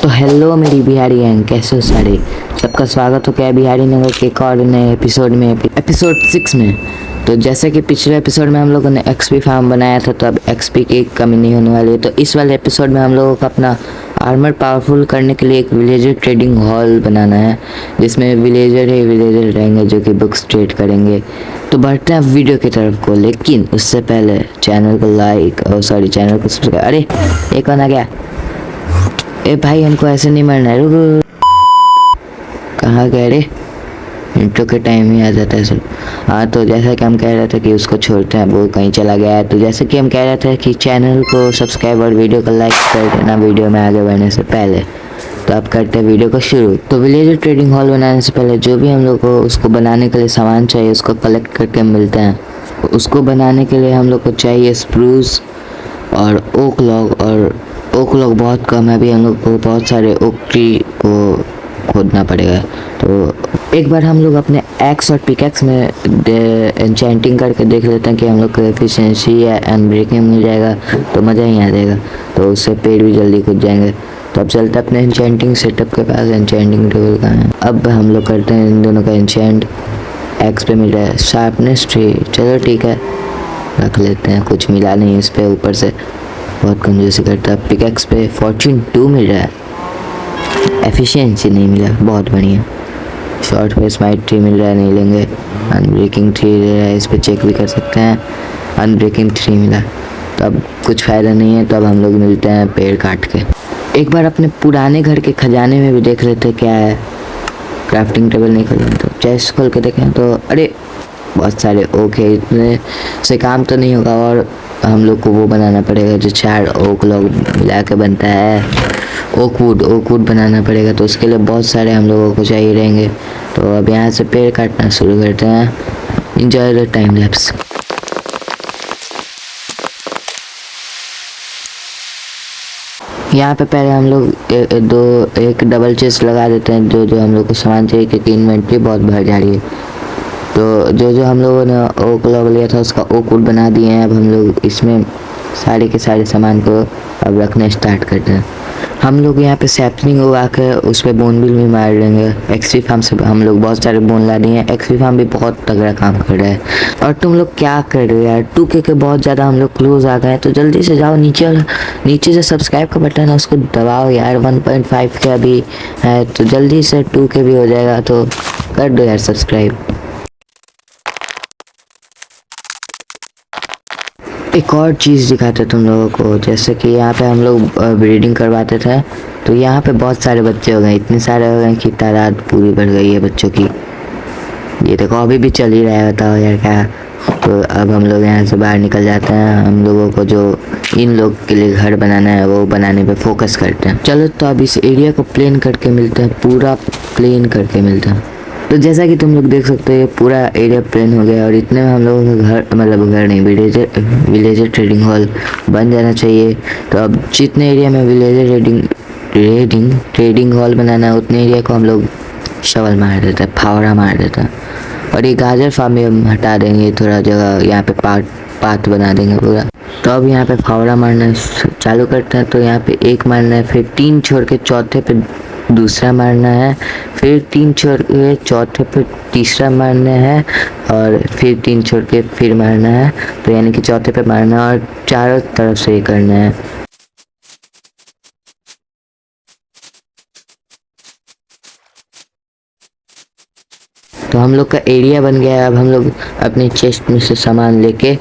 तो हेलो मेरी बिहारी गैंग, कैसे हो सारे। सबका स्वागत हो क्या बिहारी नगर के एक और नए एपिसोड में, एपिसोड 6 में। तो जैसे कि पिछले एपिसोड में हम लोगों ने एक्सपी फार्म बनाया था, तो अब एक्सपी की कमी नहीं होने वाली है। तो इस वाले एपिसोड में हम लोगों को अपना आर्मर पावरफुल करने के लिए एक विलेजर ट्रेडिंग हॉल बनाना है, जिसमें विलेजर रहेंगे जो कि बुक्स ट्रेड करेंगे। तो बढ़ते हैं वीडियो की तरफ को, लेकिन उससे पहले चैनल को लाइक और चैनल को सब्सक्राइब। अरे एक कौन आ गया? ए भाई हमको ऐसे नहीं मरना है, रुक। कहाँ गए रे? इंट्रो के टाइम ही आ जाता है सब। हाँ, तो जैसा कि हम कह रहे थे कि उसको छोड़ते हैं, वो कहीं चला गया है। तो जैसे कि हम कह रहे थे कि चैनल को सब्सक्राइब और वीडियो को लाइक कर देना वीडियो में आगे बढ़ने से पहले। तो अब करते हैं वीडियो को शुरू। तो विलेजर ट्रेडिंग हॉल बनाने से पहले जो भी हम लोग को उसको बनाने के लिए सामान चाहिए, उसको कलेक्ट करके मिलते हैं। उसको बनाने के लिए हम लोग को चाहिए स्प्रूस और ओक लॉग, और ओक लॉग बहुत कम है अभी, हम लोग को बहुत सारे ओक ट्री को खोदना पड़ेगा। तो एक बार हम लोग अपने एक्स और पिकैक्स में एन्चेंटिंग करके देख लेते हैं कि हम लोग को एफिशिएंसी या अनब्रेकिंग मिल जाएगा, तो मज़ा ही आ जाएगा। तो उससे पेड़ भी जल्दी खुद जाएंगे। तो अब चलते अपने एन्चेंटिंग सेटअप के पास। एन्चेंटिंग टेबल कहाँ है? अब हम लोग करते हैं इन दोनों का एन्चेंट। एक्स पे मिल रहा है शार्पनेस 3, चलो ठीक है रख लेते हैं। कुछ मिला नहीं इस पे, ऊपर से बहुत कंजूसी करता है। पिकैक्स पे फॉर्चून 2 मिल रहा है, एफिशिएंसी नहीं मिला, बहुत बढ़िया। शॉर्ट पे स्माइट 3 मिल रहा है, नहीं लेंगे। अनब्रेकिंग 3 दे रहा है, इस पर चेक भी कर सकते हैं। अनब्रेकिंग 3 मिला, तो अब कुछ फ़ायदा नहीं है। तो अब हम लोग मिलते हैं पेड़ काट के। एक बार अपने पुराने घर के खजाने में भी देख लेते क्या है। क्राफ्टिंग टेबल नहीं खोलें तो चेस्ट खोल के देखें तो अरे बहुत सारे ओक है, इतने से काम तो नहीं होगा। और हम लोग को वो बनाना पड़ेगा जो 4 ओक लॉग मिला के बनता है, ओक वुड बनाना पड़ेगा। तो उसके लिए बहुत सारे हम लोगों को चाहिए रहेंगे। तो अब यहाँ से पेड़ काटना शुरू करते हैं। Enjoy the time lapse. यहाँ पे पहले हम लोग एक डबल चेस्ट लगा देते हैं, जो हम लोग को सामान चाहिए, क्योंकि इन्वेंट्री बहुत भर जा रही है। तो जो हम लोगों ने ओक लॉग लिया था उसका ओक वुड बना दिए हैं। अब हम लोग इसमें सारे के सारे सामान को अब रखना स्टार्ट करते हैं। हम लोग यहाँ पे सैपलिंग उगा के उस पर बोन बिल भी मार लेंगे। एक्सपी फार्म से हम लोग बहुत सारे बोन ला दिए हैं। एक्सपी फार्म भी बहुत तगड़ा काम कर रहा है। और तुम लोग क्या कर रहे हो यार? 2K के बहुत ज़्यादा हम लोग क्लोज आ गए हैं। तो जल्दी से जाओ, नीचे से सब्सक्राइब का बटन है उसको दबाओ यार। 1.5 के अभी है, तो जल्दी से 2K भी हो जाएगा, तो कर दो यार सब्सक्राइब। एक और चीज़ दिखाते तुम लोगों को, जैसे कि यहाँ पे हम लोग ब्रीडिंग करवाते थे। तो यहाँ पे बहुत सारे बच्चे हो गए, इतने सारे हो गए कि तादाद पूरी बढ़ गई है बच्चों की। ये देखो अभी भी चल ही रहा है, बताओ यार क्या। तो अब हम लोग यहाँ से बाहर निकल जाते हैं। हम लोगों को जो इन लोग के लिए घर बनाना है वो बनाने पे फोकस करते हैं। चलो तो अब इस एरिया को प्लेन करके मिलते हैं, पूरा प्लेन करके मिलते हैं। तो जैसा कि तुम लोग देख सकते हो ये पूरा एरिया प्लेन हो गया, और इतने में हम लोगों का घर, मतलब घर नहीं, विलेजर ट्रेडिंग हॉल बन जाना चाहिए। तो अब जितने एरिया में विलेजर ट्रेडिंग हॉल बनाना है, उतने एरिया को हम लोग शवल मार देते हैं, फावड़ा मार देते हैं। और ये गाजर फार्म भी हम हटा देंगे, थोड़ा जगह यहाँ पे पात बना देंगे पूरा। तो अब यहाँ पे फावड़ा मारना चालू करते हैं। तो यहाँ पे एक मारना है, फिर 3 छोड़ के चौथे पे दूसरा मारना है, फिर 3 छोड़ के चौथे पे तीसरा मारना है, और फिर 3 छोड़ के फिर मारना है। तो यानी कि चौथे पे मारना है और चारों तरफ से ये करना है। तो हम लोग का एरिया बन गया है। अब हम लोग अपने चेस्ट में से सामान लेके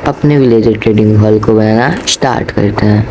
अपने विलेजर ट्रेडिंग हॉल को बनाना स्टार्ट करते हैं।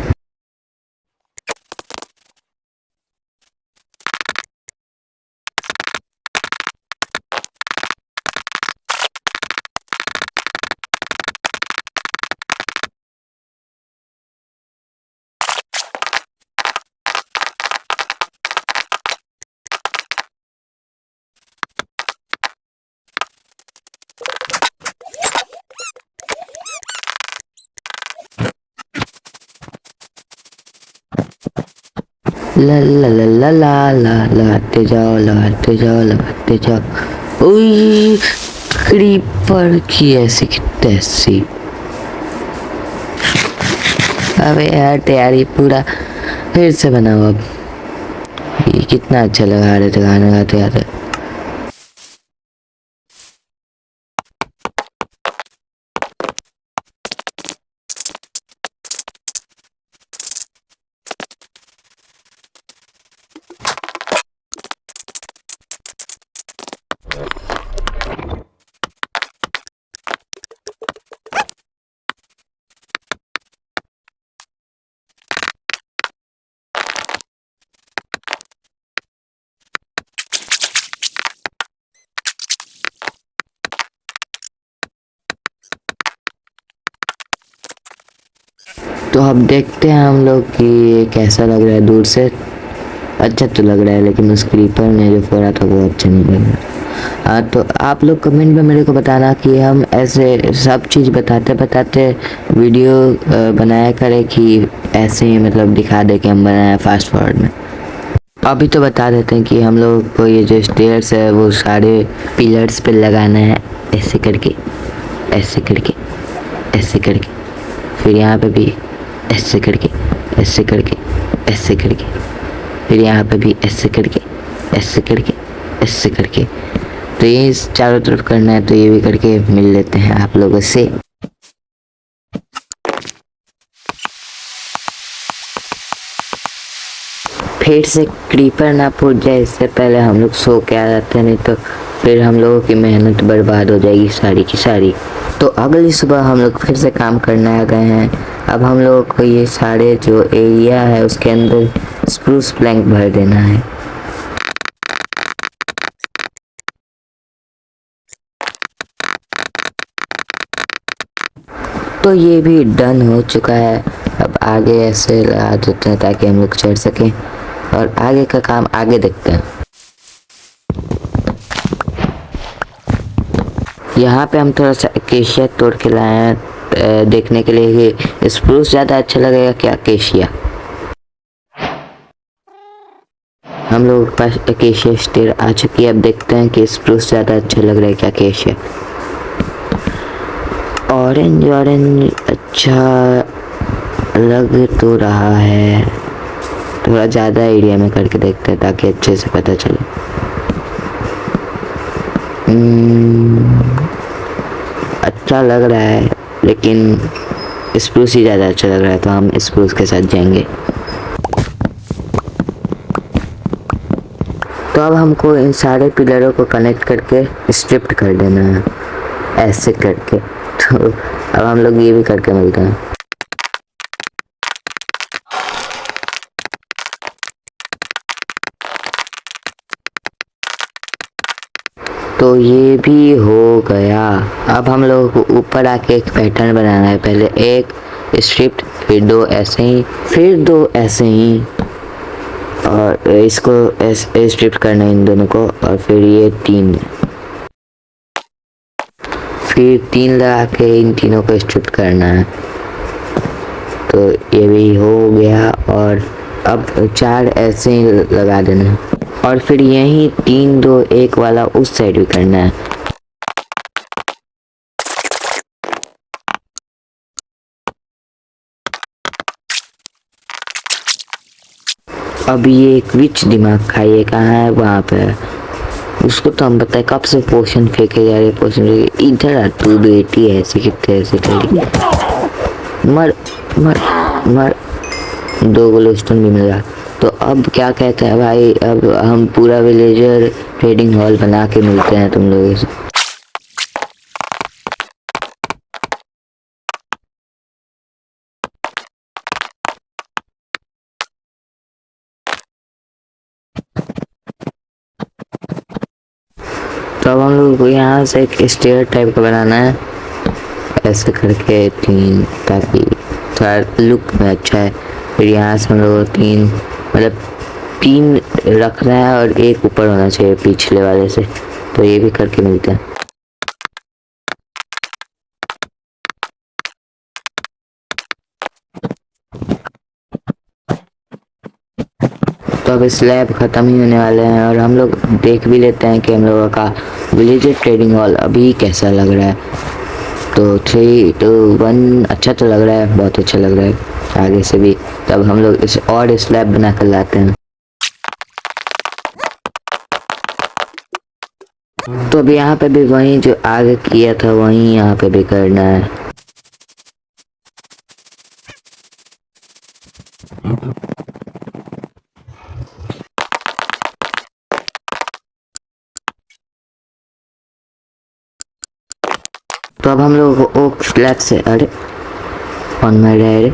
ला ला ला ला ला ला लगाते जाओ। ओए क्रीपर की ऐसी की तैसी। अबे यार तैयारी पूरा फिर से बनाओ अब। ये कितना अच्छा लगा रहे थे गाना गाते गाते। तो अब देखते हैं हम लोग कि ये कैसा लग रहा है दूर से। अच्छा तो लग रहा है, लेकिन उस क्रीपर ने जो फोड़ा था वो अच्छा नहीं लग रहा। हाँ, तो आप लोग कमेंट में मेरे को बताना कि हम ऐसे सब चीज़ बताते बताते वीडियो बनाया करें कि ऐसे ही मतलब दिखा दे कि हम बनाए फास्ट फॉरवर्ड में। अभी तो बता देते हैं कि हम लोग को ये जो स्टेयर्स है वो सारे पिलर्स पे लगाना है, ऐसे करके ऐसे करके ऐसे करके, फिर यहाँ पे भी ऐसे करके ऐसे करके ऐसे करके, फिर यहाँ पे भी ऐसे करके ऐसे करके ऐसे करके। तो ये चारों तरफ करना है, तो ये भी करके मिल लेते हैं आप लोगों से। फिर से क्रीपर ना फूट जाए इससे पहले हम लोग सो के आ जाते हैं, नहीं तो फिर हम लोगों की मेहनत बर्बाद हो जाएगी सारी की सारी। तो अगली सुबह हम लोग फिर से काम करने आ गए हैं। अब हम लोगों को ये सारे जो एरिया है उसके अंदर स्प्रूस प्लैंक भर देना है। तो ये भी डन हो चुका है। अब आगे ऐसे लगा देते हैं ताकि हम लोग चढ़ सकें, और आगे का काम आगे देखते हैं। यहाँ पे हम थोड़ा सा अकेशिया तोड़ के लाए हैं देखने के लिए कि स्प्रूस ज़्यादा अच्छा लगेगा क्या अकेशिया। हम लोगों के पास अकेशिया स्टेयर आ चुकी है। अब देखते हैं कि स्प्रूस ज़्यादा अच्छा लग रहा है क्या अकेशिया। ऑरेंज ऑरेंज अच्छा लग तो रहा है, थोड़ा ज़्यादा एरिया में करके देखते हैं ताकि अच्छे से पता चले। अच्छा लग रहा है, लेकिन स्प्रूस ही ज़्यादा अच्छा लग रहा है, तो हम स्प्रूस के साथ जाएंगे। तो अब हमको इन सारे पिलरों को कनेक्ट करके स्ट्रिप्ट कर देना है ऐसे करके। तो अब हम लोग ये भी करके मिलते हैं। तो ये भी हो गया। अब हम लोगों को ऊपर आके एक पैटर्न बनाना है। पहले एक स्ट्रिप्ट, फिर दो ऐसे ही, फिर दो ऐसे ही, और इसको ऐसे स्ट्रिप्ट करना है इन दोनों को, और फिर ये तीन, फिर तीन लगा के इन तीनों को स्ट्रिप्ट करना है। तो ये भी हो गया, और अब चार ऐसे ही लगा देना है, और फिर यही 3 2 1 वाला उस साइड भी करना है। अब ये एक विच दिमाग खाइए कहाँ है, वहाँ पे है। उसको तो हम बताए कब से पोशन फेंके जा रहे, पोशन इधर आ तू बेटी, ऐसे कितने ऐसे करी, मर मर मर, 2 ग्लोस्टोन भी मिला। तो अब क्या कहते हैं भाई, अब हम पूरा विलेजर ट्रेडिंग हॉल बना के मिलते हैं तुम लोगों से। तो अब हम लोग को यहाँ से एक स्टेयर टाइप का बनाना है ऐसे करके 3, ताकि थोड़ा लुक में अच्छा है। फिर यहाँ से हम लोग 3 मतलब 3 रखना है, और एक ऊपर होना चाहिए पिछले वाले से। तो ये भी करके मिलते हैं। तो अब स्लैब ख़त्म ही होने वाले हैं, और हम लोग देख भी लेते हैं कि हम लोगों का विलेजर ट्रेडिंग हॉल अभी कैसा लग रहा है। तो 3 2 1 अच्छा तो लग रहा है, बहुत अच्छा लग रहा है आगे से भी। तब हम लोग इसे और स्लैब बना कर लाते हैं। तो अब यहाँ पे भी वही जो आगे किया था वही यहाँ पे भी करना है। तो अब हम लोग को ओक स्लैब से, अरे ऑन माय डैड,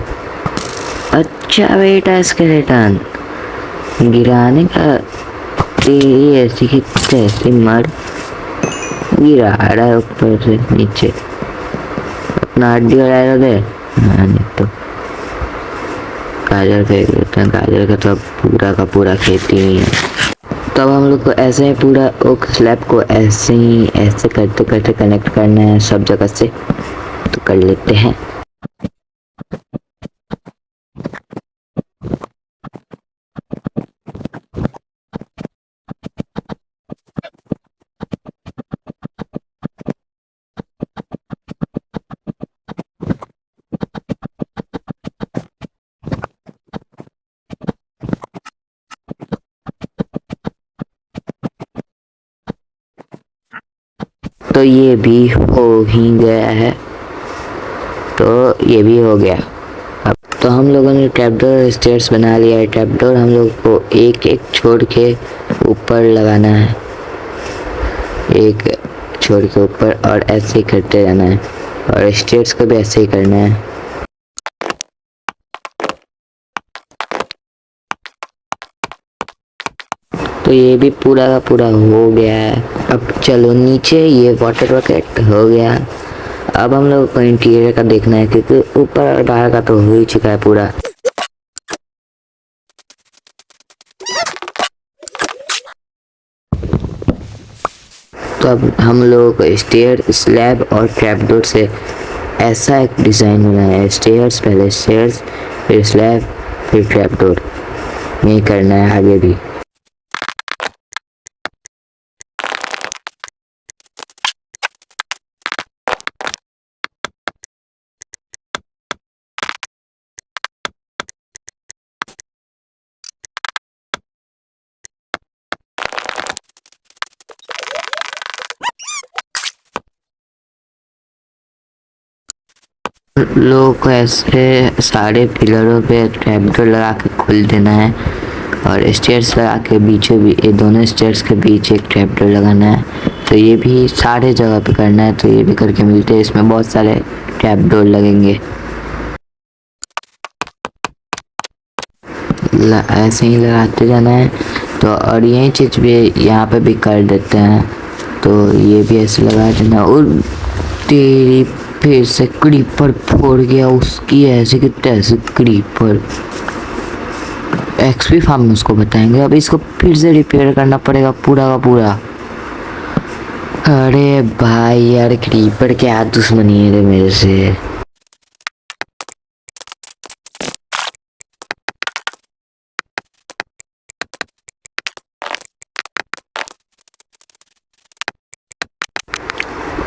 अच्छा बेटा स्केलेटन गिराने का, तेरी ऐसी की तैसी मर गिरा रहा है ऊपर से नीचे, अपना हड्डी उड़ा दे। हाँ नहीं तो गाजर फेंक देते हैं, गाजर का तो पूरा का पूरा खेती ही है। तब हम लोग को ऐसे ही पूरा ओक स्लैब को ऐसे ही ऐसे करते करते कनेक्ट करना है सब जगह से, तो कर लेते हैं। तो ये भी हो ही गया है, तो ये भी हो गया। अब तो हम लोगों ने ट्रैपडोर स्टेयर्स बना लिया है। ट्रैपडोर हम लोग को एक एक छोड़ के ऊपर लगाना है, एक छोड़ के ऊपर, और ऐसे ही करते रहना है, और स्टेयर्स को भी ऐसे ही करना है। तो ये भी पूरा का पूरा हो गया है। अब चलो नीचे, ये वाटर बकेट हो गया। अब हम लोग को इंटीरियर का देखना है, क्योंकि ऊपर और बाहर का तो हो ही चुका है पूरा। तो अब हम लोग को स्टेयर, स्लैब और ट्रैपडोर से ऐसा एक डिज़ाइन बनाना है। स्टेयर्स, पहले स्टेयर्स, फिर स्लैब, फिर ट्रैपडोर, ये करना है आगे भी। लोग को ऐसे सारे पिलरों पे ट्रैपडोर लगा के खोल देना है, और स्टेयर्स लगा के बीचों भी, ये दोनों स्टेयर्स के बीच एक ट्रैपडोर लगाना है। तो ये भी सारे जगह पे करना है, तो ये भी करके मिलते हैं। इसमें बहुत सारे ट्रैपडोर लगेंगे, ऐसे ही लगाते जाना है। तो और यही चीज़ भी यहाँ पे भी कर देते हैं, तो ये भी ऐसे लगा देना। और तेरी फिर से क्रीपर फोड़ गया उसकी, ऐसे कि तैसे क्रीपर। एक्सपी फार्म में उसको बताएंगे। अब इसको फिर से रिपेयर करना पड़ेगा पूरा का पूरा। अरे भाई यार, क्रीपर क्या दुश्मनी है रे मेरे से।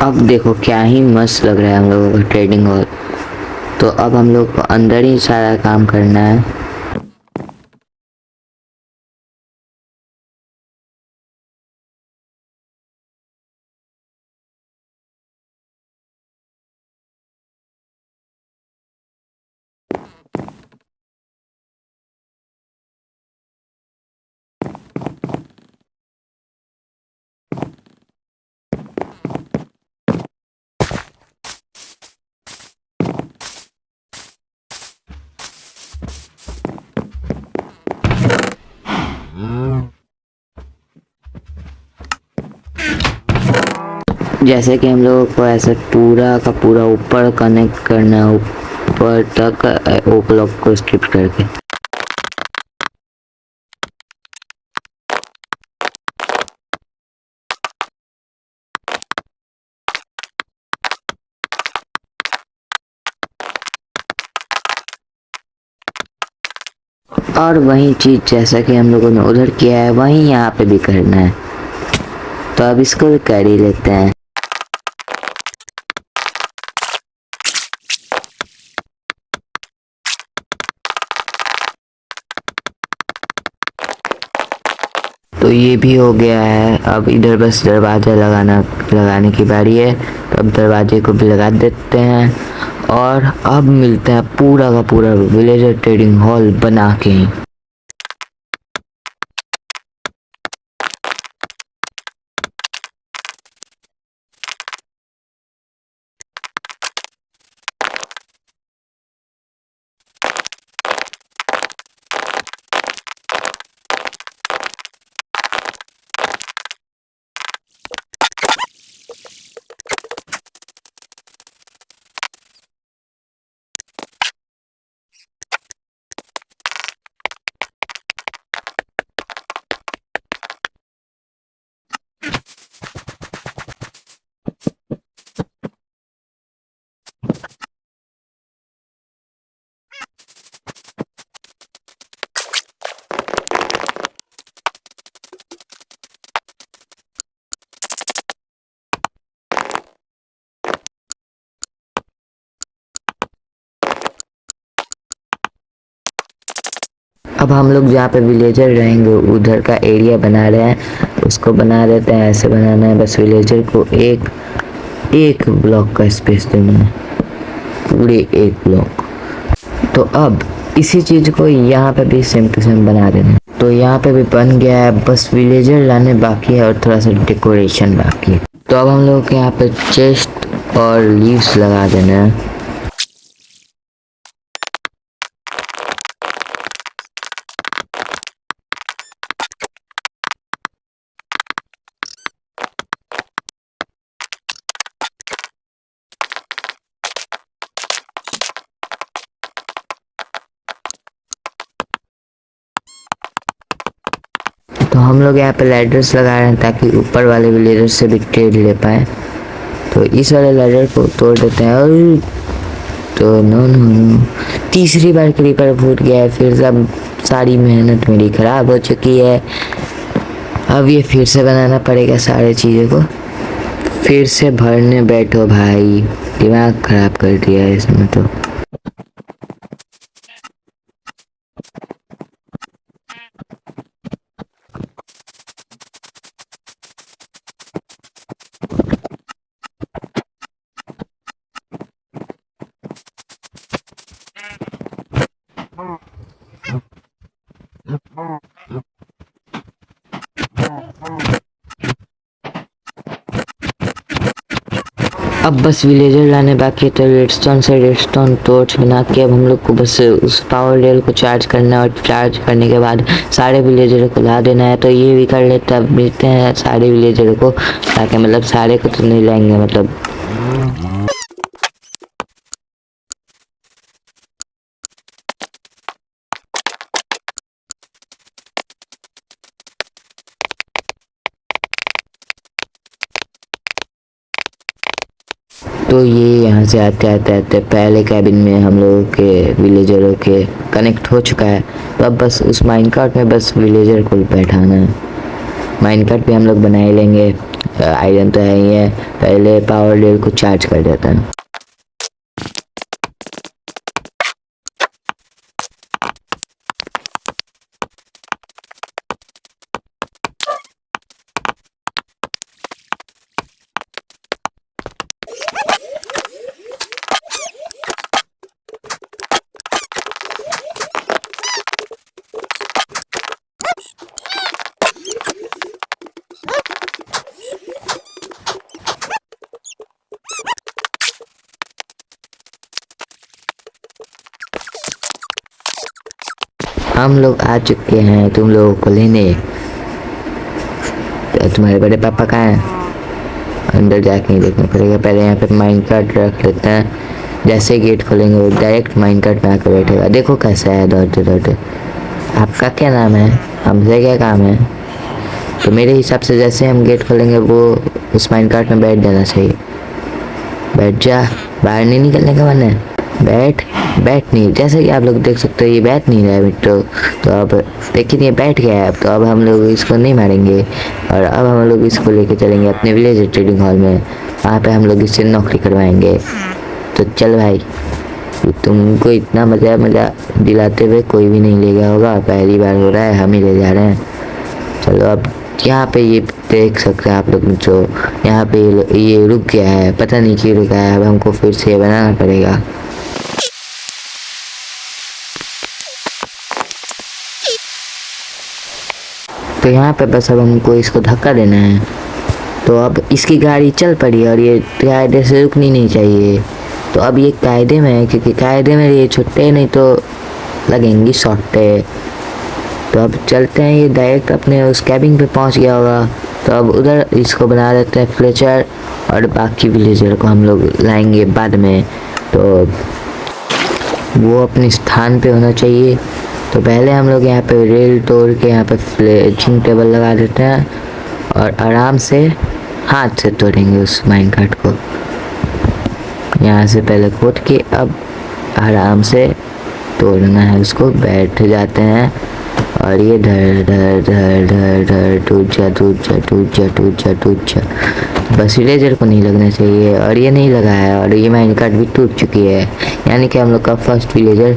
अब देखो क्या ही मस्त लग रहा है हम लोगों का ट्रेडिंग हॉल। तो अब हम लोग को अंदर ही सारा काम करना है। जैसे कि हम लोगों को ऐसे पूरा का पूरा ऊपर कनेक्ट करना है, ऊपर तक ओ ब्लॉक को स्ट्रिप करके। और वही चीज़ जैसा कि हम लोगों ने उधर किया है वही यहाँ पे भी करना है। तो अब इसको भी कर ही लेते हैं। तो तो ये भी हो गया है। अब इधर बस दरवाज़ा लगाने की बारी है। तो अब दरवाजे को भी लगा देते हैं और अब मिलते हैं पूरा का पूरा विलेजर ट्रेडिंग हॉल बना के। अब हम लोग जहाँ पे विलेजर रहेंगे उधर का एरिया बना रहे हैं। उसको बना देते हैं। ऐसे बनाना है, बस विलेजर को एक ब्लॉक का स्पेस देना है, पूरे एक ब्लॉक। तो अब इसी चीज़ को यहाँ पे भी सेम टू सेम बना देना है। तो यहाँ पे भी बन गया है, बस विलेजर लाने बाकी है और थोड़ा सा डेकोरेशन बाकी है। तो अब हम लोग के यहाँ पे चेस्ट और लीव्स लगा देना है। तो हम लोग यहाँ पे लैडर्स लगा रहे हैं ताकि ऊपर वाले विलेजर से भी ट्रेड ले पाए। तो इस वाले लैडर को तोड़ देते हैं और तो नो तीसरी बार क्रीपर फूट गया है। फिर सब सारी मेहनत मेरी ख़राब हो चुकी है। अब ये फिर से बनाना पड़ेगा सारे चीज़ों को। फिर से भरने बैठो भाई, दिमाग ख़राब कर दिया है इसमें तो। अब बस विलेजर लाने बाकी है। तो रेडस्टोन से रेडस्टोन टॉर्च बना के अब हम लोग को बस उस पावर रेल को चार्ज करना है और चार्ज करने के बाद सारे विलेजर को ला देना है। तो ये भी कर लेते हैं। अब मिलते हैं सारे विलेजर को, ताकि मतलब सारे को तो नहीं लाएंगे मतलब। तो ये यहाँ से आते पहले कैबिन में हम लोगों के विलेजरों के कनेक्ट हो चुका है। तो अब बस उस माइनकार्ट में बस विलेजर को बैठाना है। माइनकार्ट भी हम लोग बना ही लेंगे, आयरन तो है ही है। पहले पावर रेल को चार्ज कर देता है। हम लोग आ चुके हैं तुम लोगों को लेने। तो तुम्हारे बड़े पापा कहाँ हैं? अंदर जाके ही देखना पड़ेगा। पहले यहाँ पे माइनकार्ट रख लेते हैं। जैसे ही गेट खोलेंगे वो डायरेक्ट माइनकार्ट में आकर बैठेगा। देखो कैसा है दौड़ते दौड़ते। आपका क्या नाम है? हमसे क्या काम है? तो मेरे हिसाब से जैसे हम गेट खोलेंगे वो उस माइनकार्ट में बैठ जाना चाहिए। बैठ जा, बाहर नहीं निकलने का मन है। बैठ नहीं। जैसे कि आप लोग देख सकते हो ये बैठ नहीं रहा है मिट्टू। तो अब लेकिन ये बैठ गया है। अब तो अब हम लोग इसको नहीं मारेंगे और अब हम लोग इसको लेके चलेंगे अपने विलेज ट्रेडिंग हॉल में। वहाँ पे हम लोग इससे नौकरी करवाएंगे। तो चल भाई, तुमको इतना मज़ा दिलाते हुए कोई भी नहीं ले गया होगा। पहली बार हो रहा है, हम ही ले जा रहे हैं। चलो अब यहाँ पे ये देख सकते हैं आप लोग, जो यहाँ पे ये रुक गया है, पता नहीं क्यों रुका है। अब हमको फिर से बनाना पड़ेगा। तो यहाँ पे बस अब हमको इसको धक्का देना है। तो अब इसकी गाड़ी चल पड़ी और ये कायदे से रुकनी नहीं चाहिए। तो अब ये कायदे में है, क्योंकि कायदे में ये छुट्टे नहीं तो लगेंगी सौटे। तो अब चलते हैं, ये डायरेक्ट अपने उस कैबिन पे पहुंच गया होगा। तो अब उधर इसको बना देते हैं फ्लेचर, और बाकी विलेजर को हम लोग लाएंगे बाद में। तो वो अपने स्थान पे होना चाहिए। तो पहले हम लोग यहाँ पे रेल तोड़ के यहाँ पे फ्लेचिंग टेबल लगा देते हैं, और आराम से हाथ से तोड़ेंगे उस माइन कार्ट को। यहाँ से पहले खोद के अब आराम से तोड़ना है उसको। बैठ जाते हैं और ये धर धर धर धर धर टूट जा टूट जा टूट जा टूट जा टूट जा। बस विलेजर को नहीं लगना चाहिए, और ये नहीं लगा है, और ये माइन कार्ट भी टूट चुकी है। यानी कि हम लोग का फर्स्ट विलेजर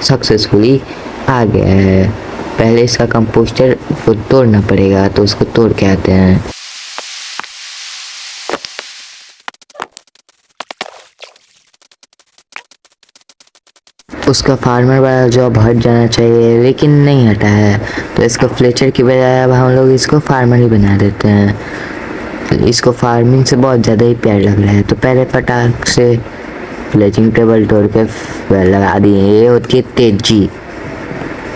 सक्सेसफुली आ गया है। पहले इसका कंपोस्टर को तोड़ना पड़ेगा, तो उसको तोड़ के आते हैं। उसका फार्मर वाला जॉब हट जाना चाहिए, लेकिन नहीं हटा है। तो इसको फ्लेचर की बजाय अब हम लोग इसको फार्मर ही बना देते हैं। इसको फार्मिंग से बहुत ज़्यादा ही प्यार लग रहा है। तो पहले फटाक से फ्लेचिंग टेबल तोड़ के लगा दिए। ये होती है तेजी,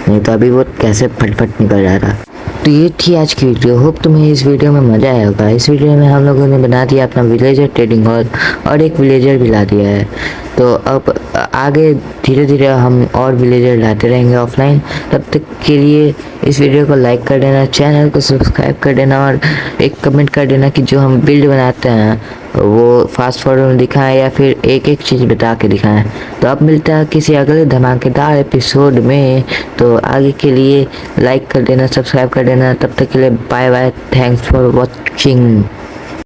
नहीं तो अभी वो कैसे फटफट निकल रहा था। तो ये थी आज की वीडियो। होप तुम्हें इस वीडियो में मज़ा आया होगा। इस वीडियो में हम लोगों ने बना दिया अपना विलेजर ट्रेडिंग हॉल, और एक विलेजर भी ला दिया है। तो अब आगे धीरे धीरे हम और विलेजर लाते रहेंगे ऑफलाइन। तब तक के लिए इस वीडियो को लाइक कर देना, चैनल को सब्सक्राइब कर देना, और एक कमेंट कर देना कि जो हम बिल्ड बनाते हैं वो फास्ट फॉरवर्ड में दिखाएं या फिर एक एक चीज़ बता के दिखाएं। तो अब मिलता है किसी अगले धमाकेदार एपिसोड में। तो आगे के लिए लाइक कर देना, सब्सक्राइब कर देना। तब तक के लिए bye bye, thanks for watching.